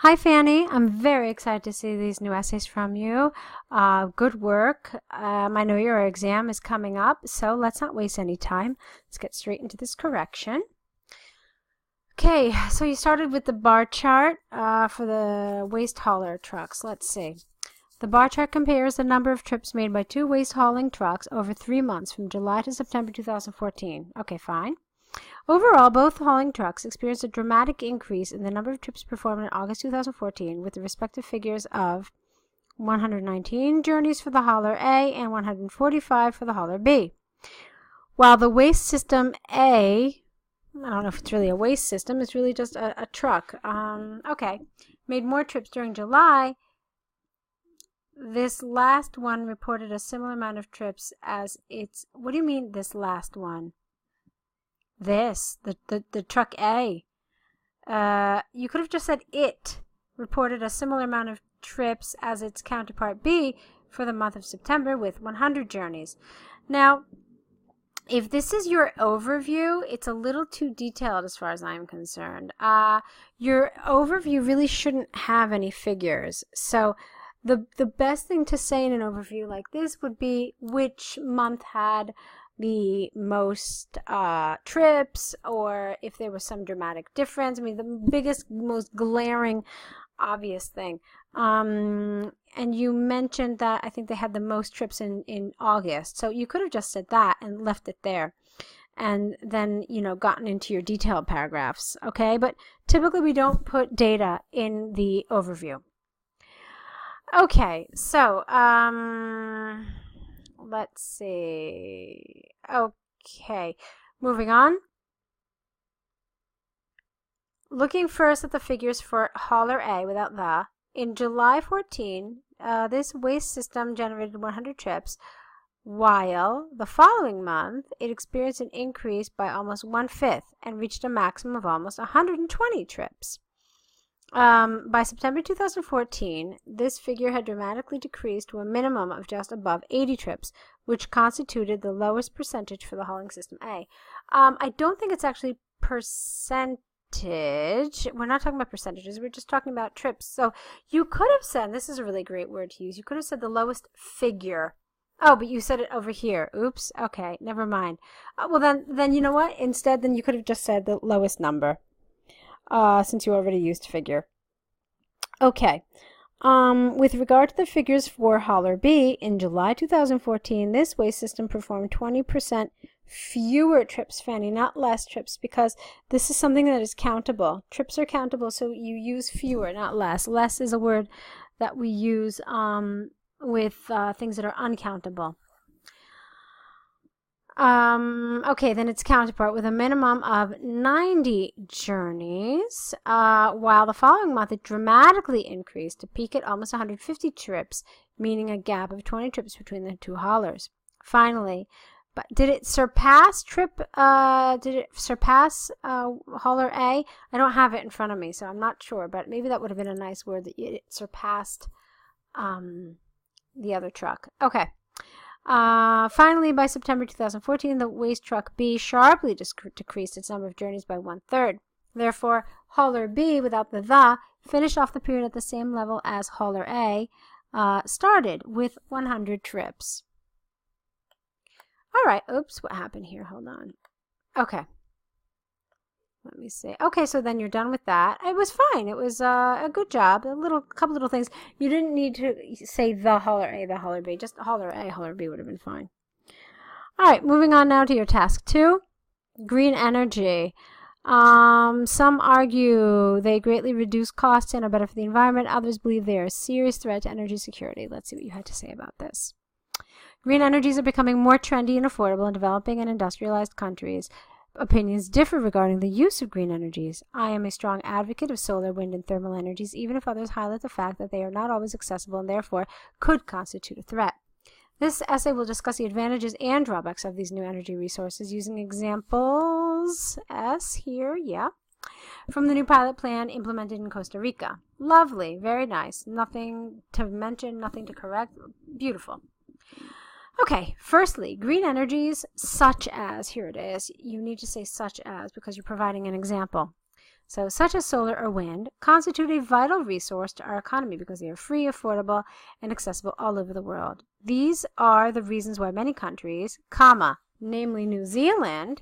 Hi, Fanny. I'm very excited to see these new essays from you. Good work. I know your exam is coming up, so let's not waste any time. Let's get straight into this correction. Okay, so you started with the bar chart for the waste hauler trucks. Let's see. The bar chart compares the number of trips made by two waste hauling trucks over 3 months from July to September 2014. Okay, fine. Overall, both hauling trucks experienced a dramatic increase in the number of trips performed in August 2014, with the respective figures of 119 journeys for the hauler A and 145 for the hauler B. While the waste system A, I don't know if it's really a waste system, it's really just a truck, made more trips during July. This last one reported a similar amount of trips as its... What do you mean, this last one? The truck A. You could have just said it reported a similar amount of trips as its counterpart B for the month of September with 100 journeys. Now, if this is your overview, it's a little too detailed as far as I'm concerned. Your overview really shouldn't have any figures. So the best thing to say in an overview like this would be which month had the most trips, or if there was some dramatic difference. I mean, the biggest, most glaring, obvious thing. And you mentioned that I think they had the most trips in August. So you could have just said that and left it there. And then, gotten into your detailed paragraphs. Okay, but typically we don't put data in the overview. Okay, so, let's see. Okay, moving on. Looking first at the figures for hauler A without the. In July 14, this waste system generated 100 trips, while the following month it experienced an increase by almost 1/5 and reached a maximum of almost 120 trips. By September 2014, this figure had dramatically decreased to a minimum of just above 80 trips, which constituted the lowest percentage for the hauling system A. I don't think it's actually percentage. We're not talking about percentages. We're just talking about trips. So you could have said, and this is a really great word to use, you could have said the lowest figure. Oh, but you said it over here. Oops. Okay, never mind. Well, then you know what? Instead, then you could have just said the lowest number. Since you already used figure. Okay. With regard to the figures for hauler B, in July 2014, this waste system performed 20% fewer trips, Fanny, not less trips, because this is something that is countable. Trips are countable, so you use fewer, not less. Less is a word that we use with things that are uncountable. Okay, then its counterpart with a minimum of 90 journeys, while the following month it dramatically increased to peak at almost 150 trips, meaning a gap of 20 trips between the two haulers. Finally, but did it surpass hauler A? I don't have it in front of me, so I'm not sure, but maybe that would have been a nice word, that it surpassed the other truck. Okay. Finally, by September 2014, the waste truck B sharply decreased its number of journeys by 1/3. Therefore, hauler B, without the, finished off the period at the same level as hauler A, started with 100 trips. All right, oops, what happened here? Hold on. Okay. Let me see. Okay, so then you're done with that. It was fine. It was a good job. Couple little things. You didn't need to say the hauler A, the hauler B. Just hauler A, hauler B would have been fine. All right, moving on now to your task 2, green energy. Some argue they greatly reduce costs and are better for the environment. Others believe they are a serious threat to energy security. Let's see what you had to say about this. Green energies are becoming more trendy and affordable in developing and industrialized countries. Opinions differ regarding the use of green energies. I am a strong advocate of solar, wind, and thermal energies, even if others highlight the fact that they are not always accessible and therefore could constitute a threat. This essay will discuss the advantages and drawbacks of these new energy resources using examples from the new pilot plan implemented in Costa Rica. Lovely, very nice. Nothing to mention, nothing to correct. Beautiful. Okay, firstly, green energies such as, here it is, you need to say such as because you're providing an example. so such as solar or wind, constitute a vital resource to our economy because they are free, affordable, and accessible all over the world. These are the reasons why many countries, namely New Zealand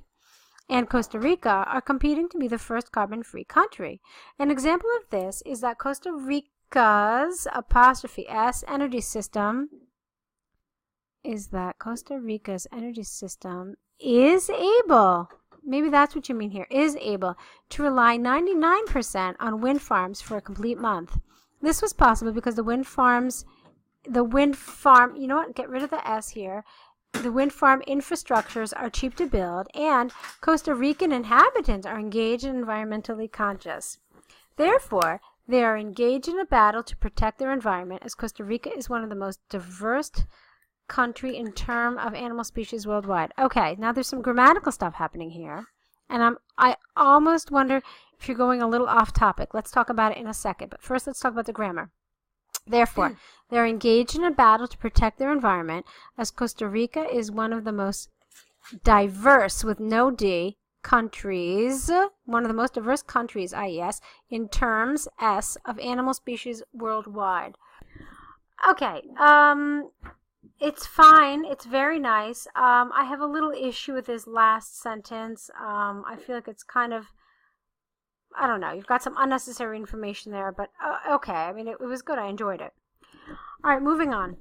and Costa Rica, are competing to be the first carbon-free country. An example of this is that Costa Rica's '(S) energy system is able, maybe that's what you mean here, is able to rely 99% on wind farms for a complete month. This was possible because the wind farm, you know what, get rid of the S here. The wind farm infrastructures are cheap to build, and Costa Rican inhabitants are engaged and environmentally conscious. Therefore, they are engaged in a battle to protect their environment, as Costa Rica is one of the most diverse country in terms of animal species worldwide. Okay, now there's some grammatical stuff happening here, and I almost wonder if you're going a little off topic. Let's talk about it in a second, but first let's talk about the grammar. Therefore, they're engaged in a battle to protect their environment, as Costa Rica is one of the most diverse, with no D, countries, one of the most diverse countries, IES, in terms S of animal species worldwide. Okay, it's fine. It's very nice. I have a little issue with this last sentence. I feel like it's kind of, I don't know, you've got some unnecessary information there, but okay. I mean, it was good. I enjoyed it. All right, moving on.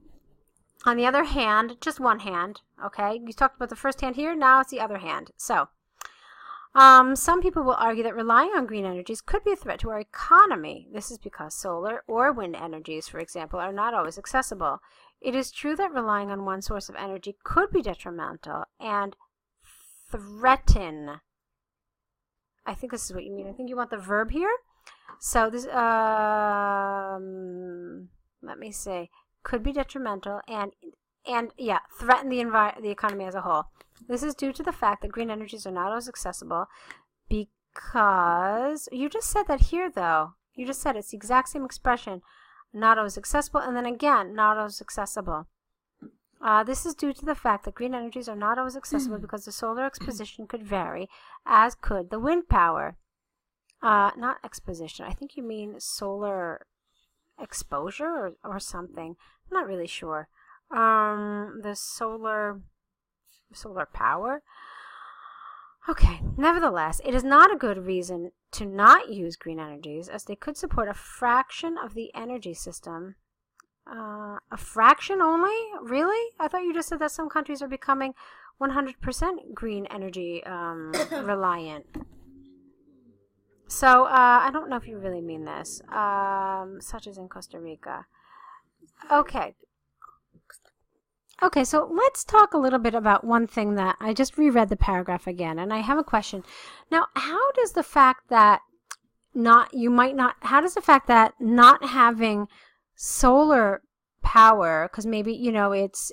On the other hand, just one hand, okay? You talked about the first hand here. Now it's the other hand. So, some people will argue that relying on green energies could be a threat to our economy. This is because solar or wind energies, for example, are not always accessible. It is true that relying on one source of energy could be detrimental and threaten. I think this is what you mean. I think you want the verb here. So this, let me see, could be detrimental and yeah, threaten the economy as a whole. This is due to the fact that green energies are not always accessible because, you just said that here though. You just said it's the exact same expression, not always accessible, and then again, not always accessible. This is due to the fact that green energies are not always accessible because the solar exposition could vary, as could the wind power. Not exposition. I think you mean solar exposure or something. I'm not really sure. The solar power. Okay, nevertheless, it is not a good reason to not use green energies, as they could support a fraction of the energy system. A fraction only? Really? I thought you just said that some countries are becoming 100% green energy reliant. So, I don't know if you really mean this, such as in Costa Rica. Okay. Okay, so let's talk a little bit about one thing that I just reread the paragraph again, and I have a question. Now, how does the fact that not having solar power, because maybe, you know, it's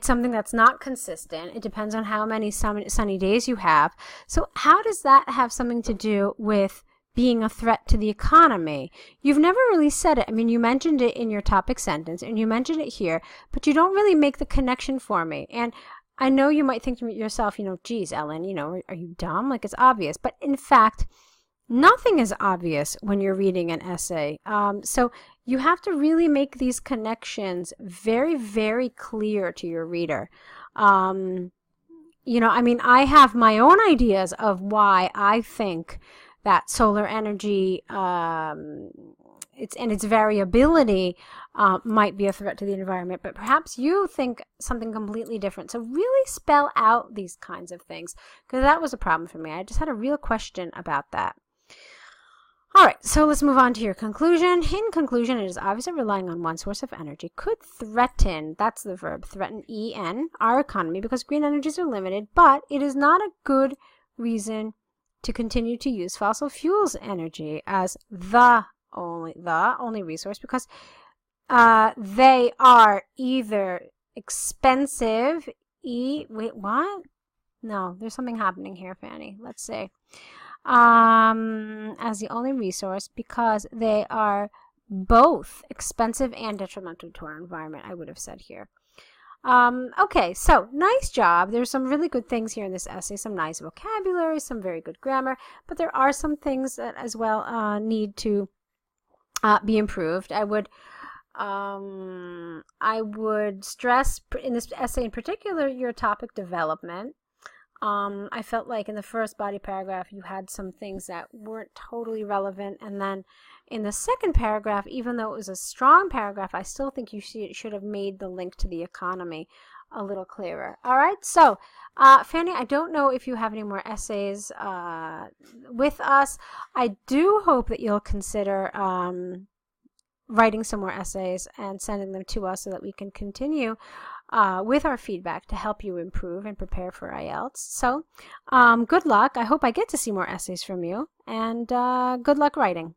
something that's not consistent. It depends on how many sunny days you have. So how does that have something to do with being a threat to the economy? You've never really said it. I mean, you mentioned it in your topic sentence, and you mentioned it here, but you don't really make the connection for me. And I know you might think to yourself, you know, geez, Ellen, you know, are you dumb? Like, it's obvious. But in fact, nothing is obvious when you're reading an essay. So you have to really make these connections very, very clear to your reader. You know, I mean, I have my own ideas of why I think that solar energy, its variability might be a threat to the environment, but perhaps you think something completely different. So really spell out these kinds of things, because that was a problem for me. I just had a real question about that. All right, so let's move on to your conclusion. In conclusion, it is obvious that relying on one source of energy could threaten, that's the verb, threaten, E-N, our economy, because green energies are limited, but it is not a good reason to continue to use fossil fuels energy as the only resource, because they are either expensive, wait, what? No, there's something happening here, Fanny. Let's see. As the only resource, because they are both expensive and detrimental to our environment, I would have said here. Okay, so nice job. There's some really good things here in this essay, some nice vocabulary, some very good grammar, but there are some things that as well need to be improved. I would stress in this essay in particular your topic development. I felt like in the first body paragraph you had some things that weren't totally relevant, and then in the second paragraph, even though it was a strong paragraph, I still think you should have made the link to the economy a little clearer. All right, so Fanny, I don't know if you have any more essays with us. I do hope that you'll consider writing some more essays and sending them to us so that we can continue with our feedback to help you improve and prepare for IELTS. So good luck. I hope I get to see more essays from you, and good luck writing.